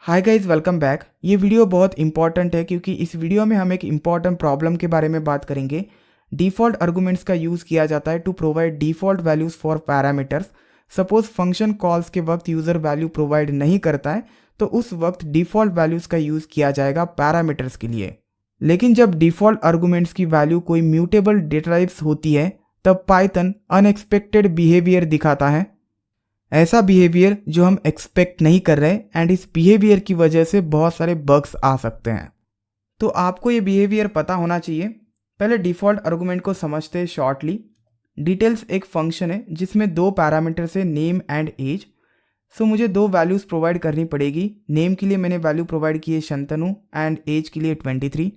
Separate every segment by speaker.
Speaker 1: Hi guys, welcome back. ये video बहुत important है क्योंकि इस वीडियो में हम एक इंपॉर्टेंट प्रॉब्लम के बारे में बात करेंगे। डिफ़ॉल्ट आर्गुमेंट्स का यूज़ किया जाता है to provide default values for parameters. Suppose function calls के वक्त यूज़र वैल्यू प्रोवाइड नहीं करता है तो उस वक्त डिफ़ॉल्ट वैल्यूज़ का यूज़ किया जाएगा पैरामीटर्स के लिए। लेकिन जब डिफ़ॉल्ट आर्गुमेंट्स की वैल्यू कोई म्यूटेबल डेटा टाइप्स होती है तब पाइथन अनएक्सपेक्टेड बिहेवियर दिखाता है, ऐसा बिहेवियर जो हम एक्सपेक्ट नहीं कर रहे, एंड इस बिहेवियर की वजह से बहुत सारे बग्स आ सकते हैं। तो आपको ये बिहेवियर पता होना चाहिए। पहले डिफ़ॉल्ट आर्गुमेंट को समझते हैं शॉर्टली। डिटेल्स एक फंक्शन है जिसमें दो पैरामीटर्स है, नेम एंड एज। सो मुझे दो वैल्यूज़ प्रोवाइड करनी पड़ेगी। नेम के लिए मैंने वैल्यू प्रोवाइड की है शंतनु एंड एज के लिए 23।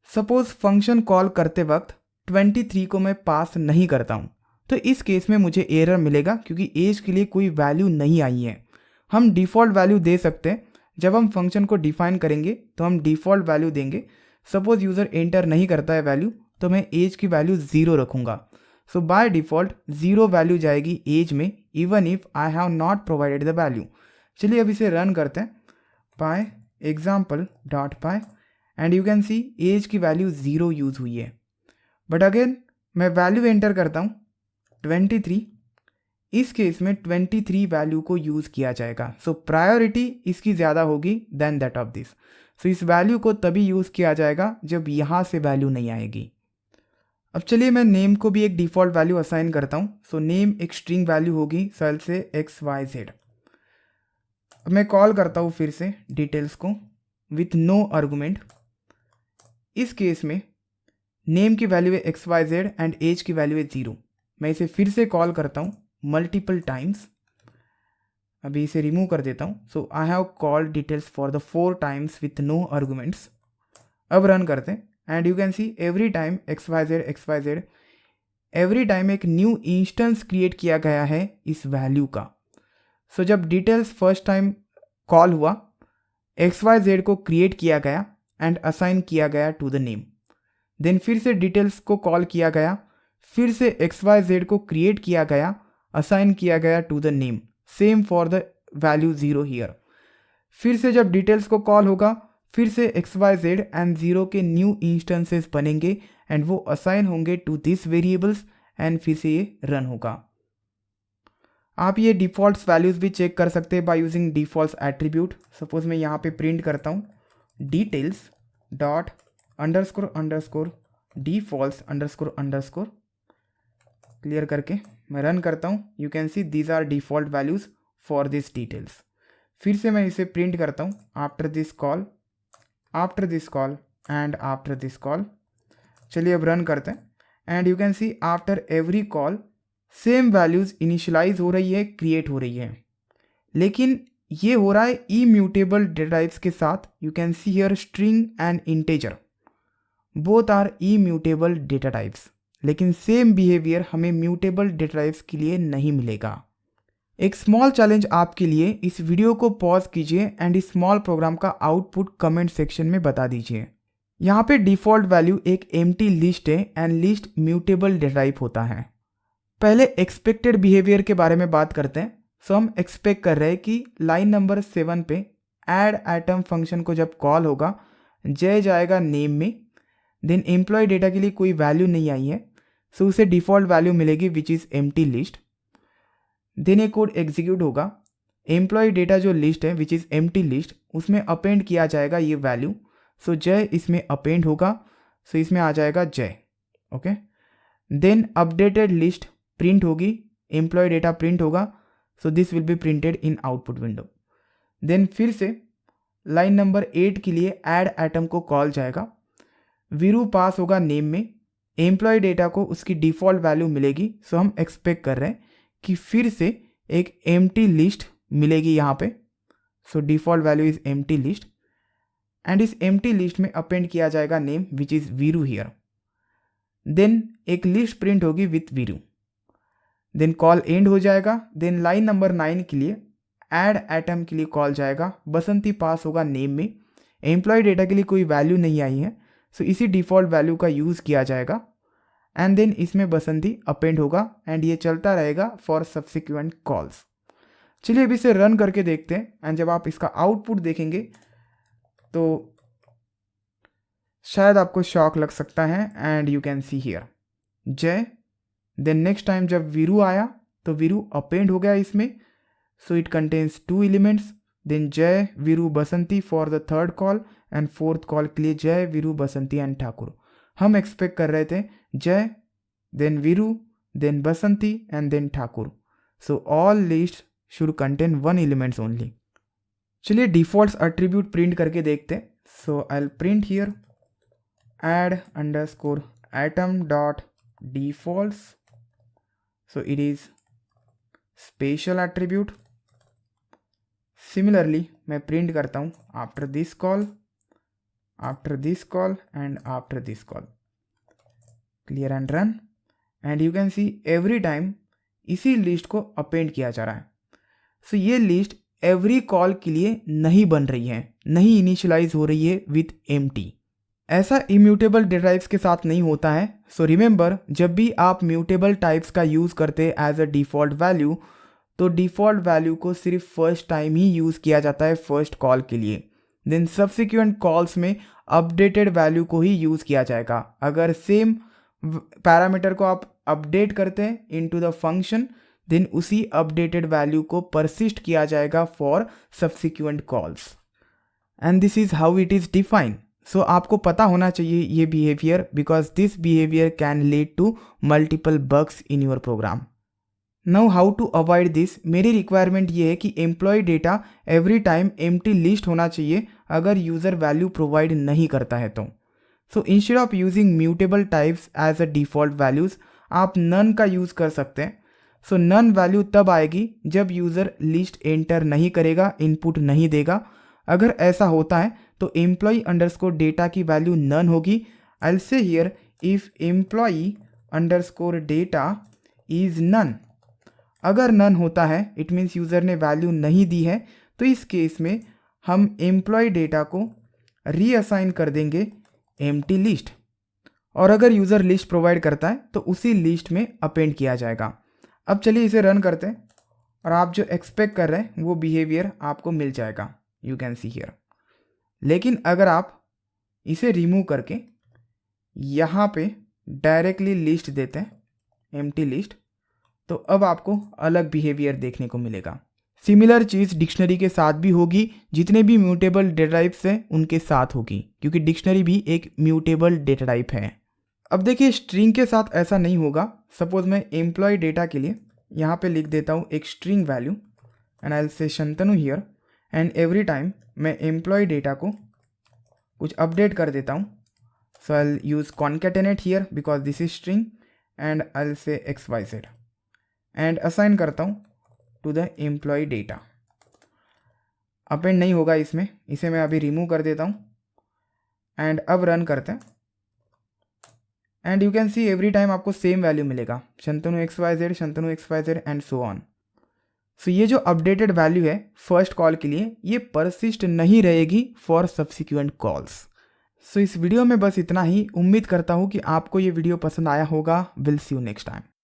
Speaker 1: सपोज फंक्शन कॉल करते वक्त 23 को मैं पास नहीं करता हूँ तो इस केस में मुझे एरर मिलेगा क्योंकि एज के लिए कोई वैल्यू नहीं आई है। हम डिफ़ॉल्ट वैल्यू दे सकते हैं। जब हम फंक्शन को डिफाइन करेंगे तो हम डिफ़ॉल्ट वैल्यू देंगे। सपोज यूज़र एंटर नहीं करता है वैल्यू तो मैं एज की वैल्यू 0 रखूँगा। सो बाय डिफ़ॉल्ट 0 वैल्यू जाएगी एज में, even if I have not provided the value. चलिए अब इसे रन करते हैं। Py example dot py and you can see age की वैल्यू 0 यूज़ हुई है। बट अगेन मैं वैल्यू एंटर करता हूँ 23। इस केस में 23 वैल्यू को यूज़ किया जाएगा। सो प्रायोरिटी इसकी ज़्यादा होगी देन दैट ऑफ दिस। सो इस वैल्यू को तभी यूज़ किया जाएगा जब यहाँ से वैल्यू नहीं आएगी। अब चलिए मैं नेम को भी एक डिफ़ॉल्ट वैल्यू असाइन करता हूँ। सो नेम एक स्ट्रिंग वैल्यू होगी सेल से XYZ। अब मैं कॉल करता हूँ फिर से डिटेल्स को विथ नो आर्गुमेंट। इस केस में नेम की वैल्यू है XYZ एंड एज की वैल्यू है 0। मैं इसे फिर से कॉल करता हूँ मल्टीपल टाइम्स। अभी इसे रिमूव कर देता हूँ। So I have called details for the 4 times with no arguments. अब रन करते हैं and you can see every time XYZ every time एक न्यू इंस्टेंस क्रिएट किया गया है इस वैल्यू का। सो जब डिटेल्स फर्स्ट टाइम कॉल हुआ XYZ को क्रिएट किया गया एंड असाइन किया गया टू द नेम। देन फिर से डिटेल्स को कॉल किया गया, फिर से XYZ को क्रिएट किया गया, असाइन किया गया to the name. Same for the value 0 here. फिर से जब डिटेल्स को कॉल होगा फिर से XYZ एंड 0 के न्यू इंस्टेंसेस बनेंगे एंड वो असाइन होंगे टू दिस वेरिएबल्स एंड फिर से ये रन होगा। आप ये डिफ़ॉल्ट वैल्यूज़ भी चेक कर सकते हैं by using default attribute. Suppose मैं यहाँ पे प्रिंट करता हूँ details dot underscore underscore default underscore underscore. Clear करके मैं रन करता हूँ। You can see these are default values for this details. फिर से मैं इसे प्रिंट करता हूँ after this call and after this call. चलिए अब रन करते हैं and you can see after every call same values initialise हो रही है, क्रिएट हो रही है। लेकिन ये हो रहा है इम्यूटेबल डेटा टाइप्स के साथ। You can see here string and integer, both are immutable data types. लेकिन सेम बिहेवियर हमें म्यूटेबल डेटा टाइप्स के लिए नहीं मिलेगा। एक स्मॉल चैलेंज आपके लिए, इस वीडियो को पॉज कीजिए एंड इस स्मॉल प्रोग्राम का आउटपुट कमेंट सेक्शन में बता दीजिए। यहाँ पे डिफ़ॉल्ट वैल्यू एक एम्प्टी लिस्ट है and list mutable data type होता है। पहले एक्सपेक्टेड बिहेवियर के बारे में बात करते हैं। सो हम एक्सपेक्ट कर रहे हैं कि लाइन नंबर 7 पे ऐड आइटम फंक्शन को जब कॉल होगा जय जाएगा नेम में। देन एम्प्लॉय डेटा के लिए कोई वैल्यू नहीं आई है, सो उसे डिफ़ॉल्ट वैल्यू मिलेगी which is empty list. Then ये कोड एग्जीक्यूट होगा। एम्प्लॉय डेटा जो लिस्ट है विच इज़ एम्प्टी लिस्ट, उसमें अपेंड किया जाएगा ये वैल्यू। सो जय इसमें अपेंड होगा, सो इसमें आ जाएगा Jai. Okay. Then updated list print होगी, एम्प्लॉय डेटा प्रिंट होगा, so this will be printed in output window. Then फिर से लाइन नंबर 8 के लिए ऐड आइटम को कॉल जाएगा, वीरू पास होगा नेम में, एम्प्लॉय डेटा को उसकी डिफ़ॉल्ट वैल्यू मिलेगी। सो हम एक्सपेक्ट कर रहे हैं कि फिर से एक एम्प्टी लिस्ट मिलेगी यहाँ पे। So default value is empty list and इस एम्प्टी लिस्ट में अपेंड किया जाएगा name which is Veeru here. Then एक लिस्ट प्रिंट होगी with Veeru. Then call end हो जाएगा। देन लाइन नंबर 9 के लिए ऐड आइटम के लिए कॉल जाएगा, बसंती पास होगा नेम में, एम्प्लॉय डेटा के लिए कोई वैल्यू नहीं आई है, सो इसी डिफ़ॉल्ट वैल्यू का यूज़ किया जाएगा एंड देन इसमें बसंती अपेंड होगा एंड ये चलता रहेगा फॉर सब्सिक्वेंट कॉल्स। चलिए अब इसे रन करके देखते हैं एंड जब आप इसका आउटपुट देखेंगे तो शायद आपको शॉक लग सकता है and you can see here Jai. Then next time जब वीरू आया तो वीरू अपेंड हो गया इसमें, so it contains 2 elements. Then Jai Veeru Basanti for the third call and fourth call के लिए जय वीरू बसंती एंड ठाकुर। हम एक्सपेक्ट कर रहे थे Jai then Veeru then Basanti and then Thakur, so all list should contain 1 elements only. चलिए डिफॉल्ट्स एट्रीब्यूट प्रिंट करके देखते हैं। So I will print here add underscore atom dot defaults, so it is special attribute। Similarly मैं print करता हूँ after this call and after this call, clear and run and you can see every time इसी list को append किया जा रहा है। सो ये लिस्ट एवरी कॉल के लिए नहीं बन रही है, नहीं इनिशियलाइज हो रही है विथ एम्प्टी। ऐसा इम्यूटेबल डेटा टाइप्स के साथ नहीं होता है। सो रिमेंबर, जब भी आप म्यूटेबल टाइप्स का यूज़ करते एज अ डिफ़ॉल्ट वैल्यू तो डिफ़ॉल्ट वैल्यू को सिर्फ फर्स्ट टाइम ही यूज़ किया जाता है फर्स्ट कॉल के लिए। देन सब्सिक्वेंट कॉल्स में अपडेटेड वैल्यू को ही यूज़ किया जाएगा। अगर सेम पैरामीटर को आप अपडेट करते हैं इनटू द फंक्शन देन उसी अपडेटेड वैल्यू को परसिस्ट किया जाएगा for subsequent calls and this is how it is defined. So आपको पता होना चाहिए ये behaviour because this behaviour can lead to multiple bugs in your program. Now how to avoid this, मेरी requirement ये है कि employ data every time empty list होना चाहिए अगर यूज़र वैल्यू प्रोवाइड नहीं करता है तो। So instead of using mutable types as a default values आप नन का यूज़ कर सकते हैं। सो नन वैल्यू तब आएगी जब यूज़र लिस्ट एंटर नहीं करेगा, इनपुट नहीं देगा। अगर ऐसा होता है तो एम्प्लॉई अंडरस्कोर डेटा की वैल्यू नन होगी। I will say here if employee underscore data is none. अगर नन होता है इट मीन्स यूज़र ने वैल्यू नहीं दी है, तो इस केस में हम एम्प्लॉय डेटा को रीअसाइन कर देंगे एम्प्टी लिस्ट, और अगर यूज़र लिस्ट प्रोवाइड करता है तो उसी लिस्ट में अपेंड किया जाएगा। अब चलिए इसे रन करते हैं और आप जो एक्सपेक्ट कर रहे हैं वो बिहेवियर आपको मिल जाएगा, यू कैन सी हियर। लेकिन अगर आप इसे रिमूव करके यहाँ पे डायरेक्टली लिस्ट देते हैं एम्प्टी लिस्ट, तो अब आपको अलग बिहेवियर देखने को मिलेगा। सिमिलर चीज़ डिक्शनरी के साथ भी होगी, जितने भी म्यूटेबल डेटा टाइप्स हैं उनके साथ होगी, क्योंकि डिक्शनरी भी एक म्यूटेबल डेटा टाइप है। अब देखिए स्ट्रिंग के साथ ऐसा नहीं होगा। सपोज मैं एम्प्लॉय डेटा के लिए यहाँ पे लिख देता हूँ एक string value and I will say Shantanu here and every time मैं एम्प्लॉय डेटा को कुछ अपडेट कर देता हूँ। So I will use concatenate here because this is string and I will say XYZ and assign करता हूँ to the employ data. Append नहीं होगा इसमें, इसे मैं अभी रिमूव कर देता हूँ एंड अब रन करते हैं and you can see every time आपको सेम वैल्यू मिलेगा, Shantanu XYZ and so on. So ये जो अपडेटेड वैल्यू है फर्स्ट कॉल के लिए ये परसिस्ट नहीं रहेगी फॉर सब्सिक्वेंट कॉल्स। सो इस वीडियो में बस इतना ही। उम्मीद करता हूँ कि आपको ये वीडियो पसंद आया होगा। Will see you next time.